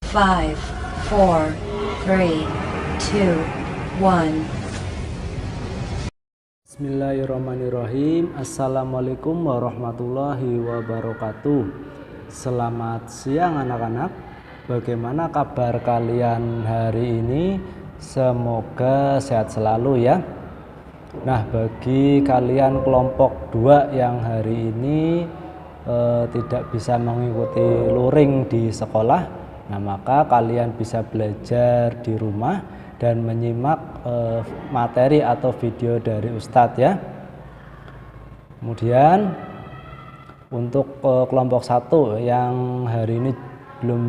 5, 4, 3, 2, 1. Bismillahirrahmanirrahim. Assalamualaikum warahmatullahi wabarakatuh. Selamat siang anak-anak. Bagaimana kabar kalian hari ini? Semoga sehat selalu ya. Nah, bagi kalian kelompok 2 yang hari ini tidak bisa mengikuti luring di sekolah, nah maka kalian bisa belajar di rumah dan menyimak materi atau video dari Ustadz ya. Kemudian untuk kelompok 1 yang hari ini belum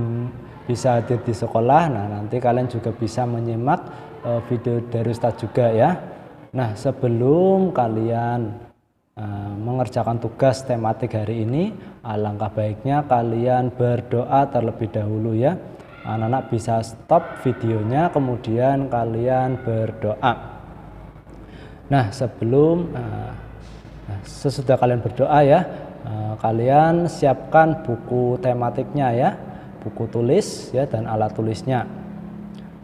bisa hadir di sekolah, nah nanti kalian juga bisa menyimak video dari Ustadz juga ya. Nah, sebelum kalian mengerjakan tugas tematik hari ini, alangkah baiknya kalian berdoa terlebih dahulu ya. Anak-anak bisa stop videonya, kemudian kalian berdoa. Nah, sesudah kalian berdoa ya, kalian siapkan buku tematiknya ya, buku tulis ya dan alat tulisnya.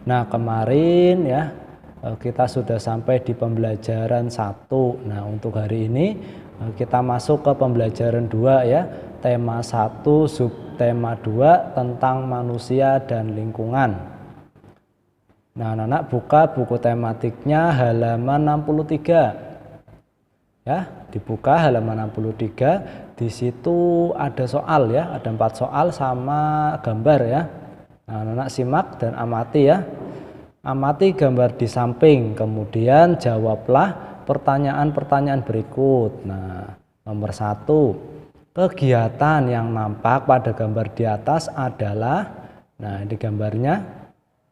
Nah, kemarin ya kita sudah sampai di pembelajaran 1. Nah, untuk hari ini kita masuk ke pembelajaran 2 ya. Tema 1, subtema 2 tentang manusia dan lingkungan. Nah, anak-anak buka buku tematiknya halaman 63. Ya, dibuka halaman 63. Di situ ada soal ya, ada 4 soal sama gambar ya. Nah, anak-anak simak dan amati ya. Amati gambar di samping, kemudian jawablah pertanyaan-pertanyaan berikut. Nah, nomor 1, kegiatan yang nampak pada gambar di atas adalah, nah di gambarnya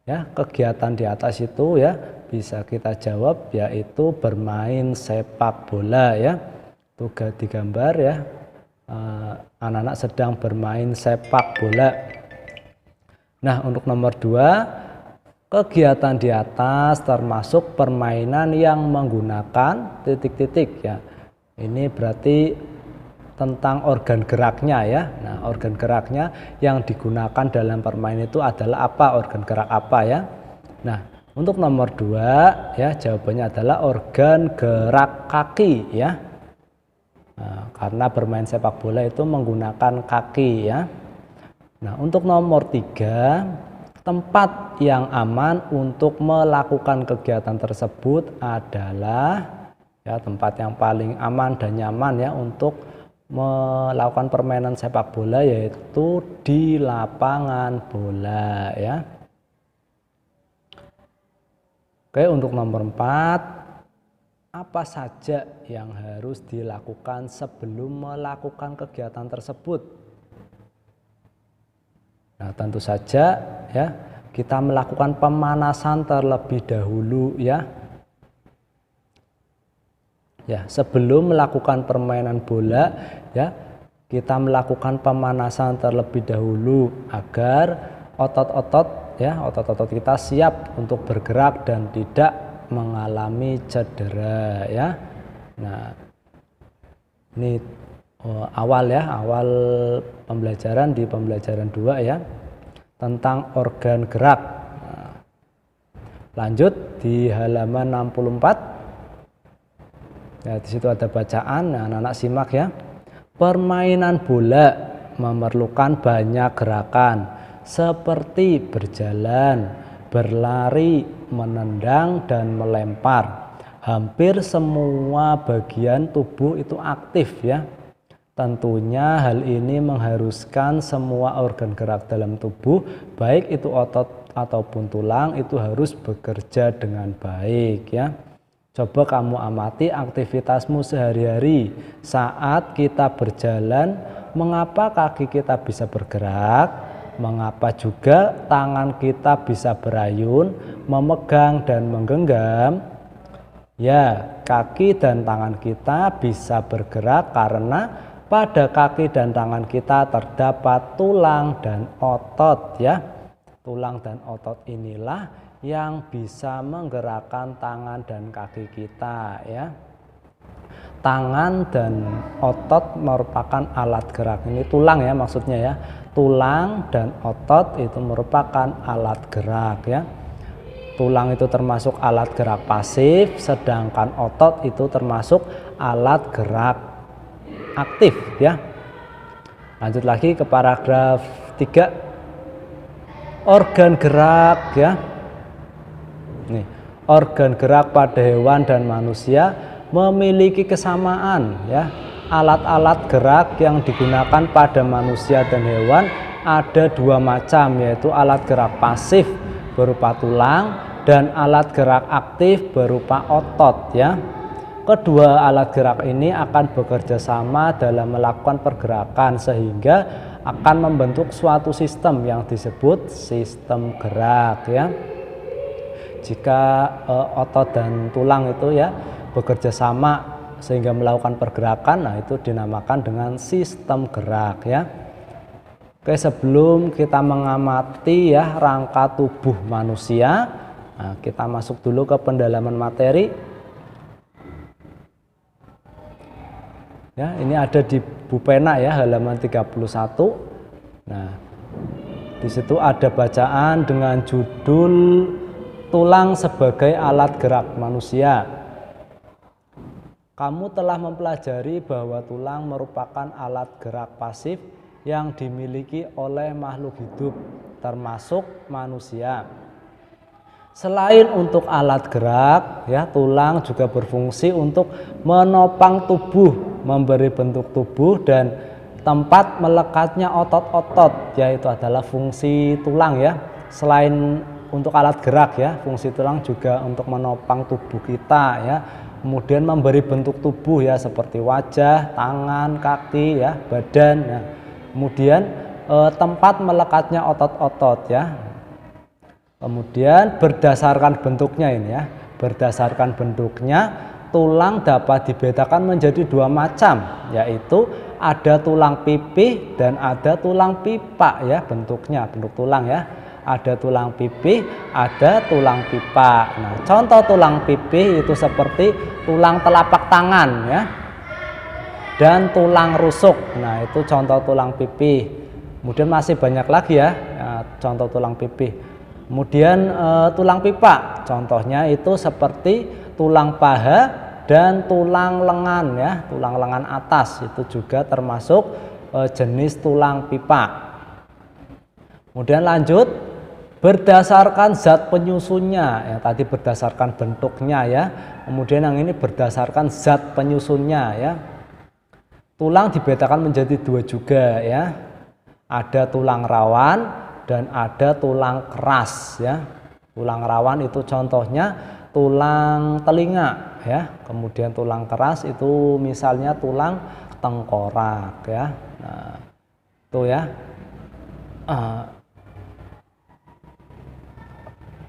ya, kegiatan di atas itu ya bisa kita jawab yaitu bermain sepak bola ya. Tugas di gambar ya, anak-anak sedang bermain sepak bola. Nah, untuk nomor 2, kegiatan di atas termasuk permainan yang menggunakan titik-titik ya. Ini berarti tentang organ geraknya ya. Nah, organ geraknya yang digunakan dalam permainan itu adalah apa? Organ gerak apa ya? Nah, untuk nomor 2 ya, jawabannya adalah organ gerak kaki ya. Nah, karena bermain sepak bola itu menggunakan kaki ya. Nah, untuk nomor 3, tempat yang aman untuk melakukan kegiatan tersebut adalah ya, tempat yang paling aman dan nyaman ya untuk melakukan permainan sepak bola yaitu di lapangan bola ya. Oke, untuk nomor 4, apa saja yang harus dilakukan sebelum melakukan kegiatan tersebut? Nah, tentu saja ya, kita melakukan pemanasan terlebih dahulu ya. Ya, sebelum melakukan permainan bola ya, kita melakukan pemanasan terlebih dahulu agar otot-otot ya, otot-otot kita siap untuk bergerak dan tidak mengalami cedera ya. Nah, ini awal pembelajaran di pembelajaran 2 ya tentang organ gerak. Nah, lanjut di halaman 64. Ya, di situ ada bacaan. Nah, anak-anak simak ya. Permainan bola memerlukan banyak gerakan seperti berjalan, berlari, menendang dan melempar. Hampir semua bagian tubuh itu aktif ya. Tentunya hal ini mengharuskan semua organ gerak dalam tubuh, baik itu otot ataupun tulang, itu harus bekerja dengan baik ya. Coba kamu amati aktivitasmu sehari-hari. Saat kita berjalan, mengapa kaki kita bisa bergerak? Mengapa juga tangan kita bisa berayun, memegang dan menggenggam? Ya, kaki dan tangan kita bisa bergerak karena pada kaki dan tangan kita terdapat tulang dan otot ya. Tulang dan otot inilah yang bisa menggerakkan tangan dan kaki kita ya. Tangan dan otot merupakan alat gerak. Ini tulang ya maksudnya ya. tulang dan otot itu merupakan alat gerak ya. Tulang itu termasuk alat gerak pasif, sedangkan otot itu termasuk alat gerak aktif ya. Lanjut lagi ke paragraf 3. Organ gerak ya. Nih, organ gerak pada hewan dan manusia memiliki kesamaan ya. Alat-alat gerak yang digunakan pada manusia dan hewan ada dua macam, yaitu alat gerak pasif berupa tulang dan alat gerak aktif berupa otot ya. Kedua alat gerak ini akan bekerja sama dalam melakukan pergerakan sehingga akan membentuk suatu sistem yang disebut sistem gerak ya. Jika otot dan tulang itu ya bekerja sama sehingga melakukan pergerakan, nah itu dinamakan dengan sistem gerak ya. Oke, sebelum kita mengamati ya rangka tubuh manusia, nah, kita masuk dulu ke pendalaman materi. Ya, ini ada di buku pena ya, halaman 31. Nah, di situ ada bacaan dengan judul tulang sebagai alat gerak manusia. Kamu telah mempelajari bahwa tulang merupakan alat gerak pasif yang dimiliki oleh makhluk hidup, termasuk manusia. Selain untuk alat gerak, ya, tulang juga berfungsi untuk menopang tubuh, memberi bentuk tubuh dan tempat melekatnya otot-otot, yaitu adalah fungsi tulang ya. Selain untuk alat gerak ya, fungsi tulang juga untuk menopang tubuh kita ya. Kemudian memberi bentuk tubuh ya, seperti wajah, tangan, kaki ya, badan ya. Kemudian tempat melekatnya otot-otot ya. Kemudian berdasarkan bentuknya ini ya, berdasarkan bentuknya tulang dapat dibedakan menjadi dua macam, yaitu ada tulang pipih dan ada tulang pipa ya, bentuknya, bentuk tulang ya. Ada tulang pipih, ada tulang pipa. Nah, contoh tulang pipih itu seperti tulang telapak tangan ya, dan tulang rusuk. Nah, itu contoh tulang pipih. Kemudian masih banyak lagi ya, contoh tulang pipih. Kemudian tulang pipa, contohnya itu seperti tulang paha dan tulang lengan ya, tulang lengan atas itu juga termasuk jenis tulang pipa. Kemudian lanjut, berdasarkan zat penyusunnya, ya tadi berdasarkan bentuknya ya, kemudian yang ini berdasarkan zat penyusunnya ya. Tulang dibedakan menjadi dua juga ya, ada tulang rawan dan ada tulang keras ya. Tulang rawan itu contohnya tulang telinga ya, kemudian tulang keras itu misalnya tulang tengkorak ya. Nah, itu ya.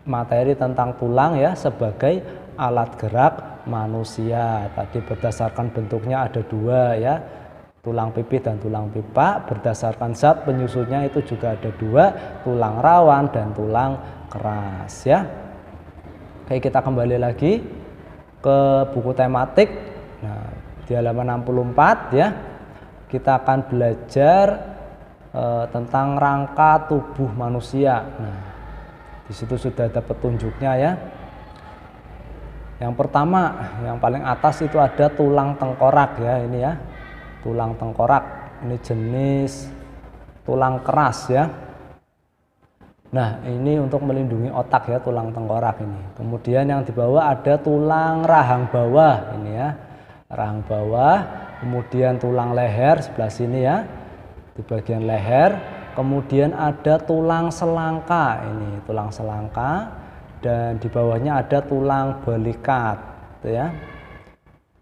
Materi tentang tulang ya sebagai alat gerak manusia. Tadi berdasarkan bentuknya ada dua ya, tulang pipih dan tulang pipa. Berdasarkan zat penyusunnya itu juga ada dua, tulang rawan dan tulang keras ya. Oke, kita kembali lagi ke buku tematik. Nah, di halaman 64 ya, kita akan belajar tentang rangka tubuh manusia. Nah, di situ sudah ada petunjuknya ya. Yang pertama, yang paling atas itu ada tulang tengkorak ya, ini ya. Tulang tengkorak. Ini jenis tulang keras ya. Nah, ini untuk melindungi otak ya, tulang tengkorak ini. Kemudian yang di bawah ada tulang rahang bawah ini ya. Rahang bawah, kemudian tulang leher sebelah sini ya. Di bagian leher. Kemudian ada tulang selangka, ini tulang selangka, dan di bawahnya ada tulang balikat, gitu ya.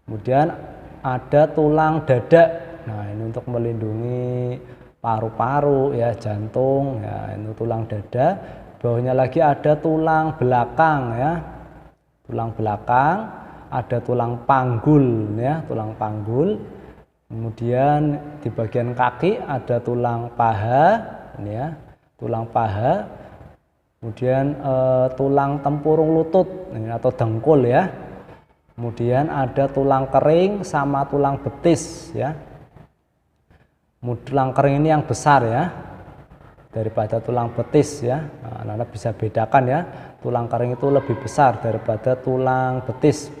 Kemudian ada tulang dada. Nah, ini untuk melindungi paru-paru ya, jantung ya, ini tulang dada. Bawahnya lagi ada tulang belakang ya, tulang belakang, ada tulang panggul ya, tulang panggul. Kemudian di bagian kaki ada tulang paha, ini ya, tulang paha. Kemudian tulang tempurung lutut ini, atau dengkul ya. Kemudian ada tulang kering sama tulang betis ya. Tulang kering ini yang besar ya. daripada tulang betis ya. Nah, Anda bisa bedakan ya, tulang kering itu lebih besar daripada tulang betis.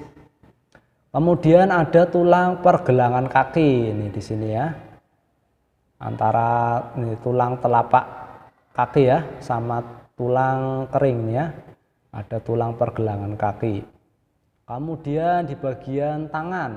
Kemudian ada tulang pergelangan kaki ini di sini ya. Antara ini tulang telapak kaki ya sama tulang kering ya. Ada tulang pergelangan kaki. Kemudian di bagian tangan.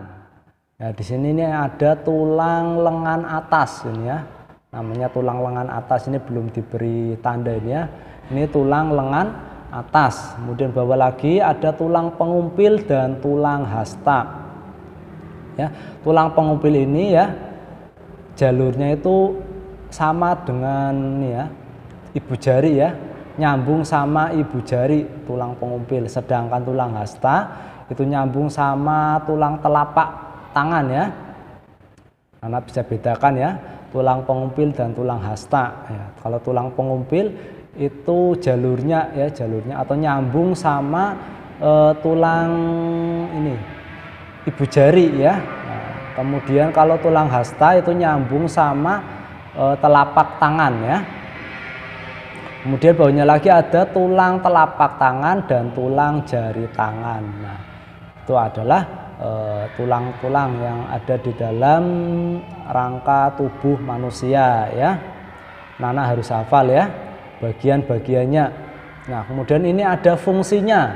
Nah, di sini ini ada tulang lengan atas ini ya. Namanya tulang lengan atas, ini belum diberi tanda ini ya. Ini tulang lengan atas. Kemudian bawah lagi ada tulang pengumpil dan tulang hasta. Ya, tulang pengumpil ini ya jalurnya itu sama dengan ini ya, ibu jari ya, nyambung sama ibu jari tulang pengumpil. Sedangkan tulang hasta itu nyambung sama tulang telapak tangan ya. Anda bisa bedakan ya, tulang pengumpil dan tulang hasta ya. Kalau tulang pengumpil itu jalurnya atau nyambung sama tulang ini ibu jari ya. Nah, kemudian kalau tulang hasta itu nyambung sama telapak tangan ya. Kemudian bawahnya lagi ada tulang telapak tangan dan tulang jari tangan. Nah, itu adalah tulang-tulang yang ada di dalam rangka tubuh manusia ya. Nana harus hafal ya bagian-bagiannya. Nah, kemudian ini ada fungsinya,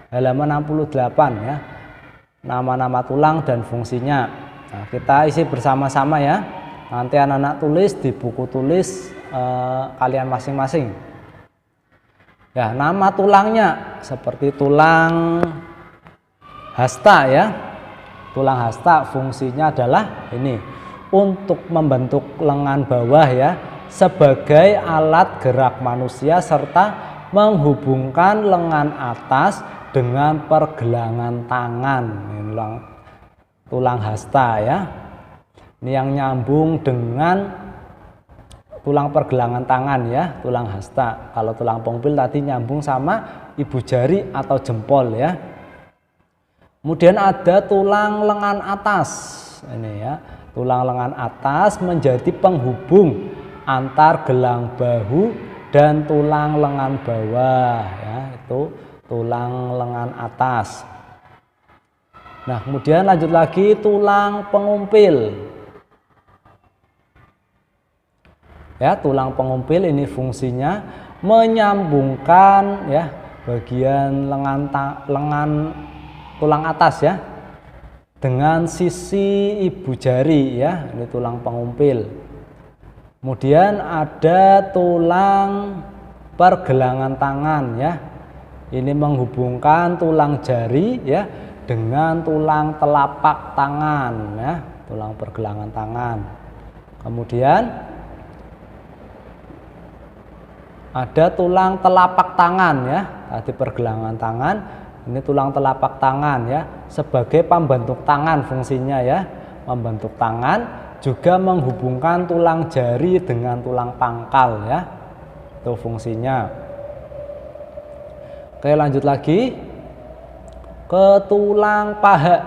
halaman 68 ya, nama-nama tulang dan fungsinya. Nah, kita isi bersama-sama ya, nanti anak-anak tulis di buku tulis kalian masing-masing ya. Nama tulangnya seperti tulang hasta ya. Tulang hasta fungsinya adalah ini, untuk membentuk lengan bawah ya, sebagai alat gerak manusia serta menghubungkan lengan atas dengan pergelangan tangan. Ini tulang hasta ya. Ini yang nyambung dengan tulang pergelangan tangan ya, tulang hasta. Kalau tulang pengumpil tadi nyambung sama ibu jari atau jempol ya. Kemudian ada tulang lengan atas ini ya. Tulang lengan atas menjadi penghubung antar gelang bahu dan tulang lengan bawah ya, itu tulang lengan atas. Nah, kemudian lanjut lagi tulang pengumpil. Ya, tulang pengumpil ini fungsinya menyambungkan ya bagian lengan tulang atas ya dengan sisi ibu jari ya, ini tulang pengumpil. Kemudian ada tulang pergelangan tangan ya, ini menghubungkan tulang jari ya dengan tulang telapak tangan ya, tulang pergelangan tangan. Kemudian ada tulang telapak tangan ya, tadi pergelangan tangan, ini tulang telapak tangan ya, sebagai pembentuk tangan fungsinya ya, membentuk tangan, juga menghubungkan tulang jari dengan tulang pangkal ya, itu fungsinya. Oke, lanjut lagi ke tulang paha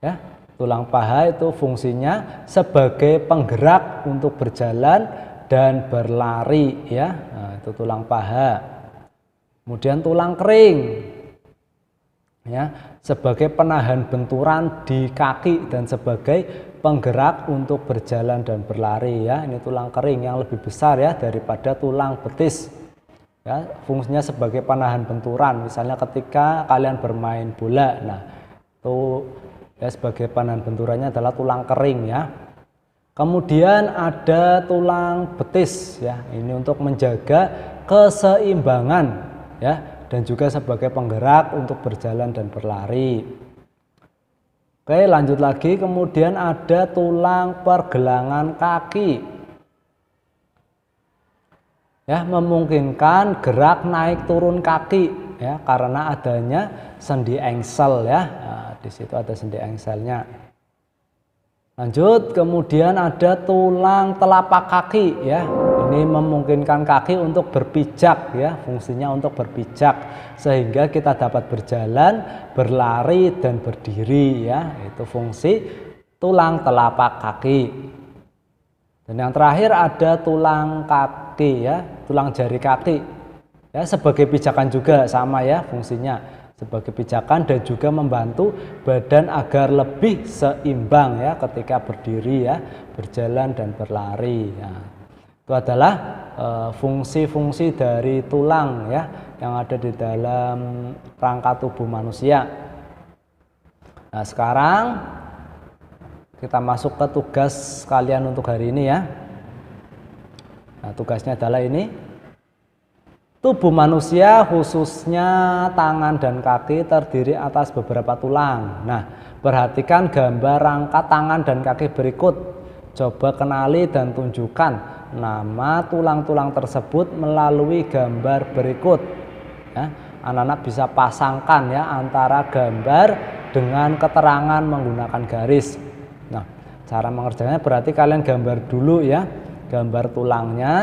ya. Tulang paha itu fungsinya sebagai penggerak untuk berjalan dan berlari ya. Nah, itu tulang paha. Kemudian tulang kering ya, sebagai penahan benturan di kaki dan sebagai penggerak untuk berjalan dan berlari ya. Ini tulang kering yang lebih besar ya daripada tulang betis ya, fungsinya sebagai penahan benturan. Misalnya ketika kalian bermain bola, nah itu ya sebagai penahan benturannya adalah tulang kering ya. Kemudian ada tulang betis ya, ini untuk menjaga keseimbangan ya, dan juga sebagai penggerak untuk berjalan dan berlari. Oke, lanjut lagi. Kemudian ada tulang pergelangan kaki ya, memungkinkan gerak naik turun kaki ya, karena adanya sendi engsel ya. Nah, di situ ada sendi engselnya. Lanjut, kemudian ada tulang telapak kaki ya. Ini memungkinkan kaki untuk berpijak ya, fungsinya untuk berpijak sehingga kita dapat berjalan, berlari dan berdiri ya. Itu fungsi tulang telapak kaki. Dan yang terakhir ada tulang kaki ya, tulang jari kaki. Ya, sebagai pijakan juga sama ya fungsinya, sebagai pijakan dan juga membantu badan agar lebih seimbang ya ketika berdiri ya, berjalan dan berlari. Ya. Itu adalah fungsi-fungsi dari tulang ya yang ada di dalam rangka tubuh manusia. Nah, sekarang kita masuk ke tugas kalian untuk hari ini ya. Nah, tugasnya adalah ini. Tubuh manusia khususnya tangan dan kaki terdiri atas beberapa tulang. Nah, perhatikan gambar rangka tangan dan kaki berikut. Coba kenali dan tunjukkan nama tulang-tulang tersebut melalui gambar berikut. Ya, anak-anak bisa pasangkan ya antara gambar dengan keterangan menggunakan garis. Nah, cara mengerjakannya berarti kalian gambar dulu ya, gambar tulangnya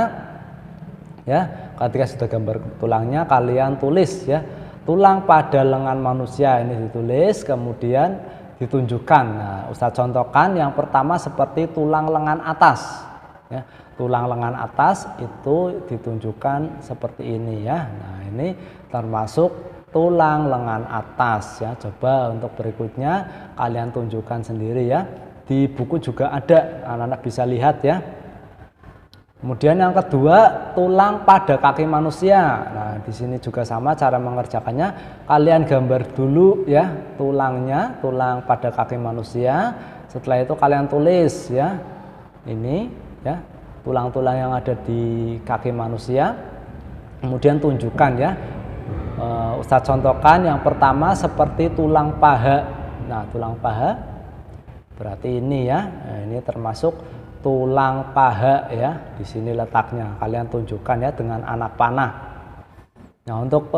ya. Ketika sudah gambar tulangnya kalian tulis ya, tulang pada lengan manusia ini ditulis kemudian ditunjukkan. Nah, Ustadz contohkan yang pertama seperti tulang lengan atas ya. Tulang lengan atas itu ditunjukkan seperti ini ya. Nah, ini termasuk tulang lengan atas ya. Coba untuk berikutnya kalian tunjukkan sendiri ya. Di buku juga ada, anak-anak bisa lihat ya. Kemudian yang kedua, tulang pada kaki manusia. Nah, di sini juga sama cara mengerjakannya. Kalian gambar dulu ya tulangnya, tulang pada kaki manusia. Setelah itu kalian tulis ya. Ini ya, tulang-tulang yang ada di kaki manusia. Kemudian tunjukkan ya. Ustadz contohkan yang pertama seperti tulang paha. Nah, tulang paha berarti ini ya. Nah, ini termasuk tulang paha ya. Di sini letaknya. Kalian tunjukkan ya dengan anak panah. Nah, untuk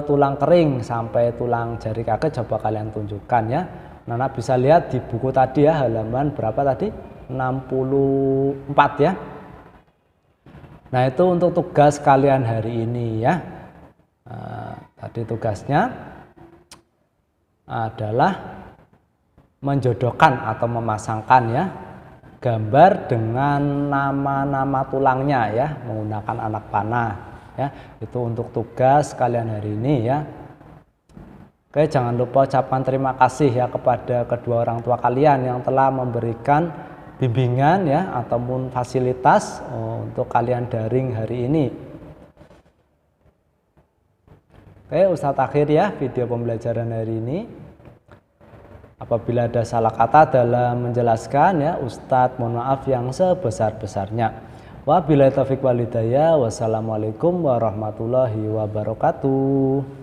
tulang kering sampai tulang jari kaki coba kalian tunjukkan ya. Nana bisa lihat di buku tadi ya, halaman berapa tadi? 64 ya. Nah, itu untuk tugas kalian hari ini ya. Tadi tugasnya adalah menjodohkan atau memasangkan ya gambar dengan nama-nama tulangnya ya menggunakan anak panah ya. Itu untuk tugas kalian hari ini ya. Oke, jangan lupa ucapkan terima kasih ya kepada kedua orang tua kalian yang telah memberikan bimbingan ya ataupun fasilitas untuk kalian daring hari ini. Oke, Ustadz akhir ya video pembelajaran hari ini. Apabila ada salah kata dalam menjelaskan ya, Ustadz mohon maaf yang sebesar-besarnya. Wabillahi taufiq wal hidayah. Wassalamualaikum warahmatullahi wabarakatuh.